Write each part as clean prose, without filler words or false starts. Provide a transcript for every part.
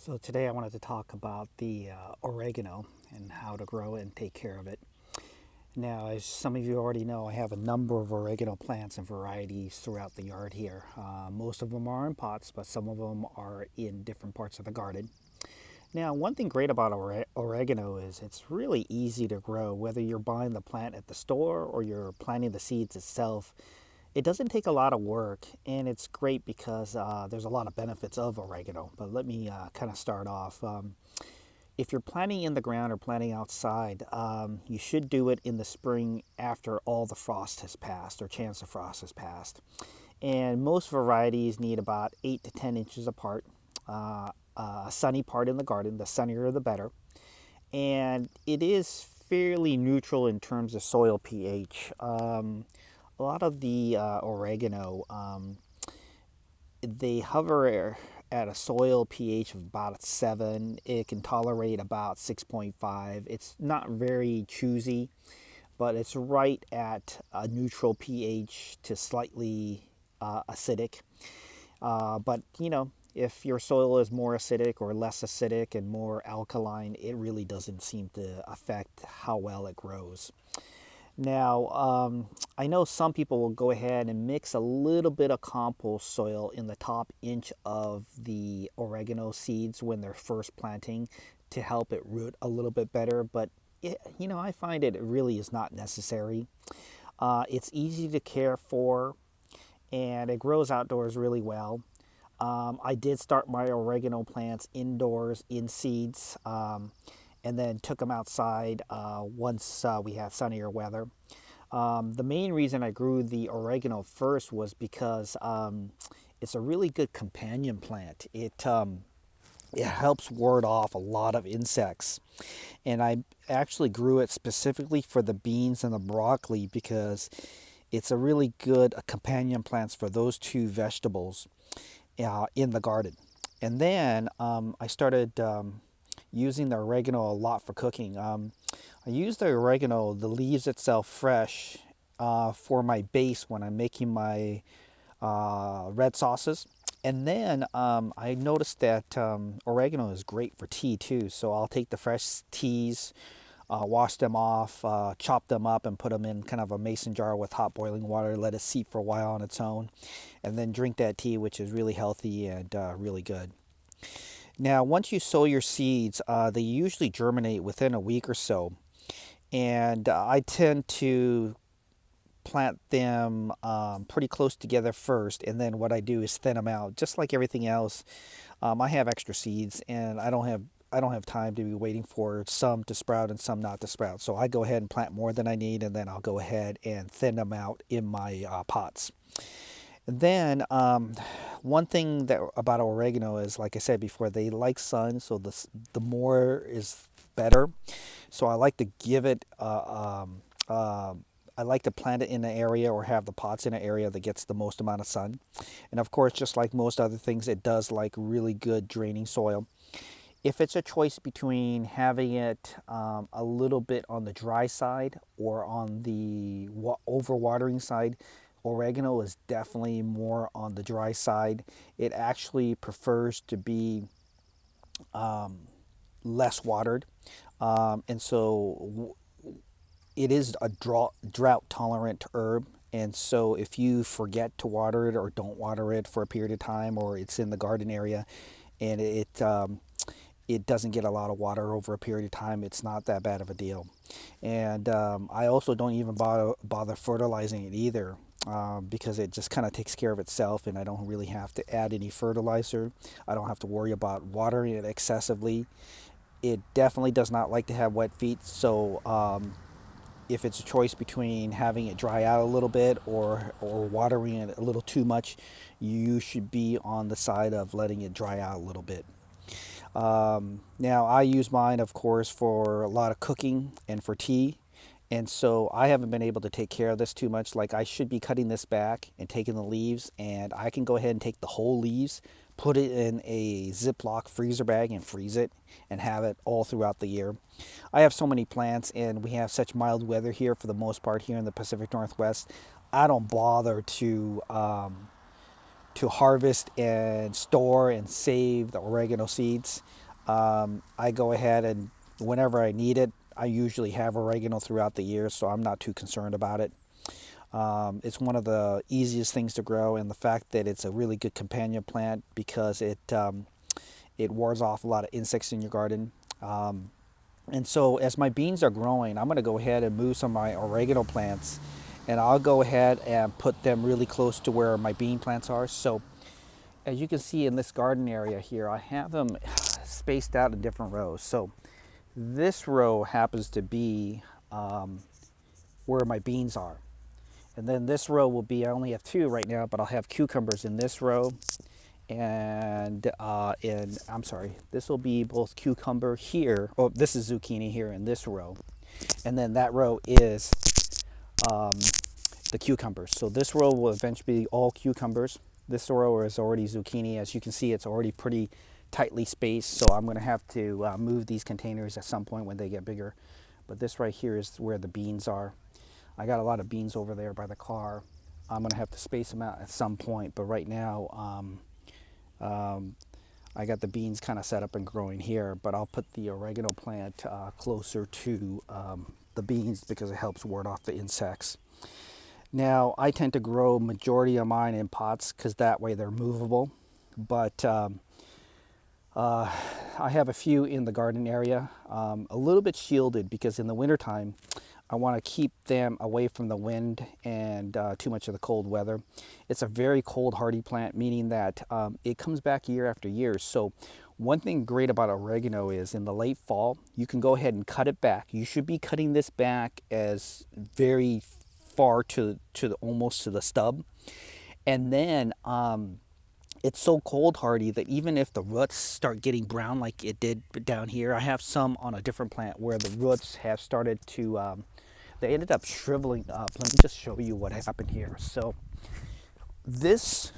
So today I wanted to talk about the oregano and how to grow it and take care of it. Now, as some of you already know, I have a number of oregano plants and varieties throughout the yard here. Most of them are in pots, but some of them are in different parts of the garden. Now, one thing great about oregano is it's really easy to grow, whether you're buying the plant at the store or you're planting the seeds itself. It doesn't take a lot of work, and it's great because there's a lot of benefits of oregano. But let me kind of start off. If you're planting in the ground or planting outside, you should do it in the spring after all the frost has passed or chance of frost has passed. And most varieties need about 8 to 10 inches apart. A sunny part in the garden, the sunnier the better. And it is fairly neutral in terms of soil pH. A lot of the oregano, they hover at a soil pH of about 7. It can tolerate about 6.5. It's not very choosy, but it's right at a neutral pH to slightly acidic. But if your soil is more acidic or less acidic and more alkaline, it really doesn't seem to affect how well it grows. Now, I know some people will go ahead and mix a little bit of compost soil in the top inch of the oregano seeds when they're first planting to help it root a little bit better, but I find it really is not necessary. It's easy to care for and it grows outdoors really well. I did start my oregano plants indoors in seeds, and then took them outside once we had sunnier weather. The main reason I grew the oregano first was because it's a really good companion plant. It helps ward off a lot of insects. And I actually grew it specifically for the beans and the broccoli because it's a really good companion plants for those two vegetables in the garden. And then I started using the oregano a lot for cooking. I use the oregano, the leaves itself fresh, for my base when I'm making my red sauces. And then I noticed that oregano is great for tea too. So I'll take the fresh teas, wash them off, chop them up, and put them in kind of a mason jar with hot boiling water, let it seep for a while on its own, and then drink that tea, which is really healthy and really good. Now, once you sow your seeds, they usually germinate within a week or so. And I tend to plant them pretty close together first, and then what I do is thin them out, just like everything else. I have extra seeds, and I don't have time to be waiting for some to sprout and some not to sprout. So I go ahead and plant more than I need, and then I'll go ahead and thin them out in my pots. And then one thing that about oregano is, like I said before, they like sun, so the more is better. So I like to give it. I like to plant it in an area or have the pots in an area that gets the most amount of sun. And of course, just like most other things, it does like really good draining soil. If it's a choice between having it a little bit on the dry side or on the overwatering side, oregano is definitely more on the dry side. It actually prefers to be less watered. And so it is a drought tolerant herb. And so if you forget to water it or don't water it for a period of time, or it's in the garden area and it doesn't get a lot of water over a period of time, it's not that bad of a deal. And I also don't even bother fertilizing it either, because it just kind of takes care of itself, and I don't really have to add any fertilizer. I don't have to worry about watering it excessively. It definitely does not like to have wet feet, so if it's a choice between having it dry out a little bit or watering it a little too much, you should be on the side of letting it dry out a little bit. Now, I use mine, of course, for a lot of cooking and for tea. And so I haven't been able to take care of this too much. Like, I should be cutting this back and taking the leaves, and I can go ahead and take the whole leaves, put it in a Ziploc freezer bag and freeze it and have it all throughout the year. I have so many plants, and we have such mild weather here for the most part here in the Pacific Northwest. I don't bother to to harvest and store and save the oregano seeds. I go ahead and whenever I need it, I usually have oregano throughout the year, so I'm not too concerned about it. It's one of the easiest things to grow, and the fact that it's a really good companion plant because it wards off a lot of insects in your garden. And so as my beans are growing, I'm going to go ahead and move some of my oregano plants, and I'll go ahead and put them really close to where my bean plants are. So as you can see in this garden area here, I have them spaced out in different rows. So this row happens to be where my beans are. And then this row will be, I only have two right now, but I'll have cucumbers in this row. And I'm sorry, this will be both cucumber here. Oh, this is zucchini here in this row. And then that row is um, the cucumbers. So this row will eventually be all cucumbers. This row is already zucchini. As you can see, it's already pretty tightly spaced. So I'm going to have to move these containers at some point when they get bigger. But this right here is where the beans are. I got a lot of beans over there by the car. I'm going to have to space them out at some point. But right now, I got the beans kind of set up and growing here, but I'll put the oregano plant closer to the beans because it helps ward off the insects. Now, I tend to grow majority of mine in pots because that way they're movable, but I have a few in the garden area, a little bit shielded because in the wintertime, I want to keep them away from the wind and too much of the cold weather. It's a very cold hardy plant, meaning that it comes back year after year. So one thing great about oregano is in the late fall, you can go ahead and cut it back. You should be cutting this back as very far almost to the stub. And then it's so cold hardy that even if the roots start getting brown like it did down here, I have some on a different plant where the roots have started to, they ended up shriveling up. Let me just show you what happened here. So this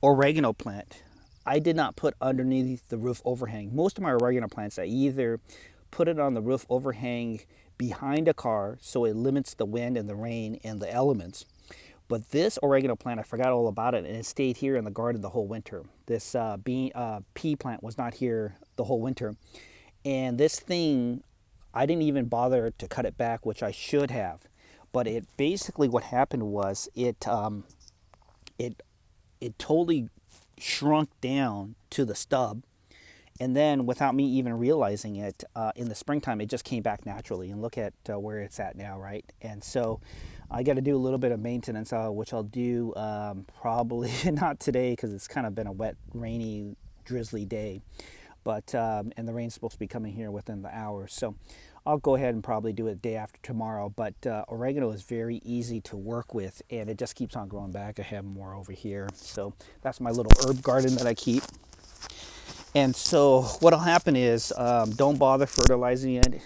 oregano plant, I did not put underneath the roof overhang. Most of my oregano plants, I either put it on the roof overhang behind a car so it limits the wind and the rain and the elements. But this oregano plant, I forgot all about it, and it stayed here in the garden the whole winter. This pea plant was not here the whole winter. And this thing, I didn't even bother to cut it back, which I should have. But it basically, what happened was it totally shrunk down to the stub, and then without me even realizing it, in the springtime it just came back naturally. And look at where it's at now, right? And so I got to do a little bit of maintenance, which I'll do probably not today because it's kind of been a wet, rainy, drizzly day. But and the rain's supposed to be coming here within the hour, so I'll go ahead and probably do it day after tomorrow. But oregano is very easy to work with, and it just keeps on growing back. I have more over here, so that's my little herb garden that I keep. And so what'll happen is don't bother fertilizing it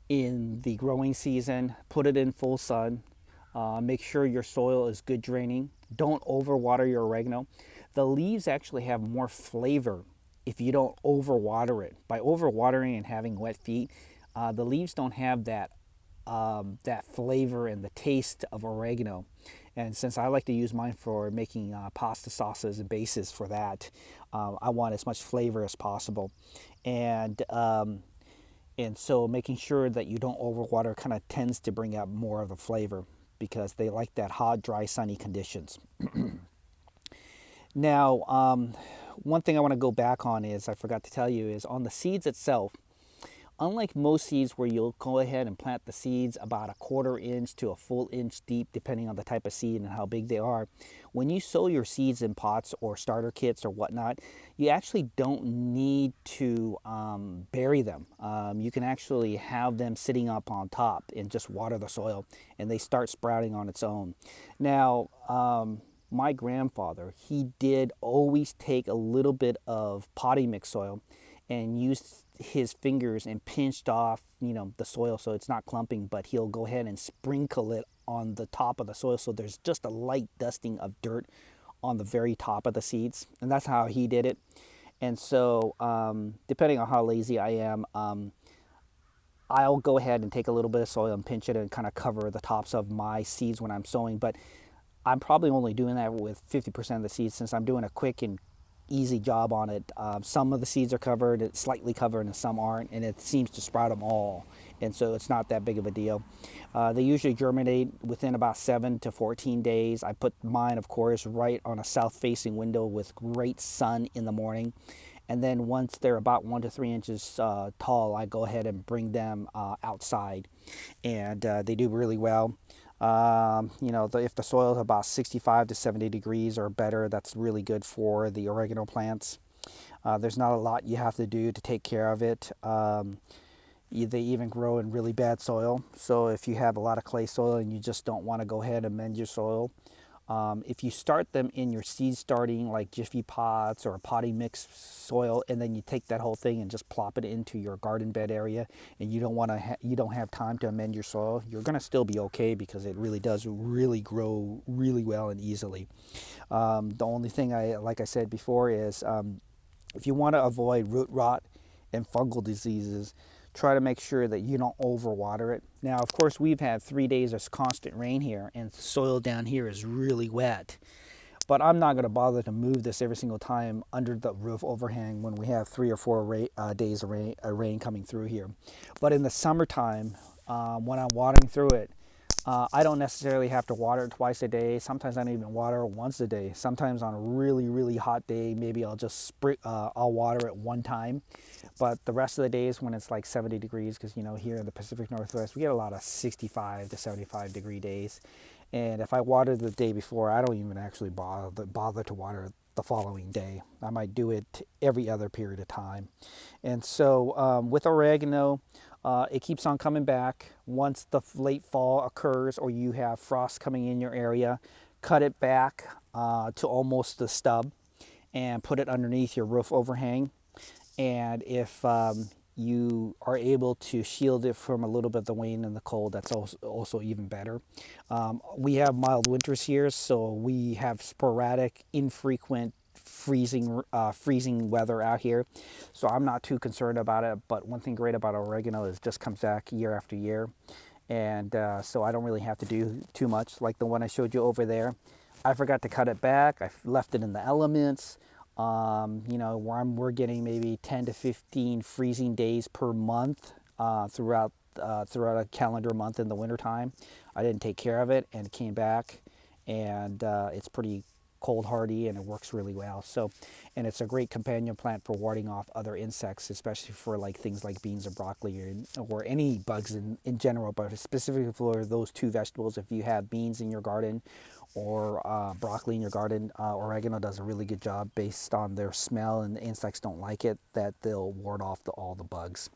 in the growing season. Put it in full sun. Make sure your soil is good draining. Don't overwater your oregano. The leaves actually have more flavor if you don't overwater it. By overwatering and having wet feet, the leaves don't have that flavor and the taste of oregano. And since I like to use mine for making pasta sauces and bases for that, I want as much flavor as possible. And so making sure that you don't overwater kind of tends to bring out more of the flavor because they like that hot, dry, sunny conditions. Now, one thing I want to go back on is, I forgot to tell you, is on the seeds itself. Unlike most seeds where you'll go ahead and plant the seeds about a 1/4 inch to a full inch deep, depending on the type of seed and how big they are, when you sow your seeds in pots or starter kits or whatnot, you actually don't need to bury them. You can actually have them sitting up on top and just water the soil, and they start sprouting on its own. Now, my grandfather, he did always take a little bit of potting mix soil and used his fingers and pinched off, the soil so it's not clumping, but he'll go ahead and sprinkle it on the top of the soil so there's just a light dusting of dirt on the very top of the seeds. And that's how he did it. And so depending on how lazy I am, I'll go ahead and take a little bit of soil and pinch it and kind of cover the tops of my seeds when I'm sowing. But I'm probably only doing that with 50% of the seeds since I'm doing a quick and easy job on it. Some of the seeds are covered, it's slightly covered, and some aren't, and it seems to sprout them all. And so it's not that big of a deal. They usually germinate within about 7 to 14 days. I put mine, of course, right on a south facing window with great sun in the morning. And then once they're about 1 to 3 inches tall, I go ahead and bring them outside, and they do really well. If the soil is about 65 to 70 degrees or better, that's really good for the oregano plants. There's not a lot you have to do to take care of it. They even grow in really bad soil. So if you have a lot of clay soil and you just don't want to go ahead and mend your soil, if you start them in your seed starting like Jiffy pots or a potting mix soil, and then you take that whole thing and just plop it into your garden bed area, and you don't have time to amend your soil, you're gonna still be okay because it really does really grow really well and easily. The only thing like I said before, is if you want to avoid root rot and fungal diseases, try to make sure that you don't overwater it. Now, of course, we've had 3 days of constant rain here, and the soil down here is really wet. But I'm not going to bother to move this every single time under the roof overhang when we have 3 or 4 days of rain coming through here. But in the summertime, when I'm watering through it, I don't necessarily have to water it twice a day. Sometimes I don't even water it once a day. Sometimes on a really, really hot day, maybe I'll water it one time. But the rest of the days when it's like 70 degrees, because here in the Pacific Northwest, we get a lot of 65 to 75-degree days. And if I water the day before, I don't even actually bother to water the following day. I might do it every other period of time. And so with oregano, it keeps on coming back. Once the late fall occurs or you have frost coming in your area, cut it back to almost the stub and put it underneath your roof overhang. And if you are able to shield it from a little bit of the rain and the cold, that's also even better. We have mild winters here, so we have sporadic, infrequent freezing weather out here. So I'm not too concerned about it. But one thing great about oregano is it just comes back year after year, and so I don't really have to do too much. Like the one I showed you over there, I forgot to cut it back. I left it in the elements. Where we're getting maybe 10 to 15 freezing days per month throughout a calendar month in the wintertime. I didn't take care of it, and it came back, and it's pretty cold hardy, and it works really well. So, and it's a great companion plant for warding off other insects, especially for like things like beans or broccoli, or any bugs in general, but specifically for those two vegetables. If you have beans in your garden or broccoli in your garden, oregano does a really good job based on their smell, and the insects don't like it, that they'll ward off all the bugs.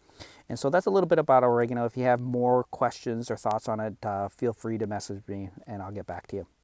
And so that's a little bit about oregano. If you have more questions or thoughts on it, feel free to message me and I'll get back to you.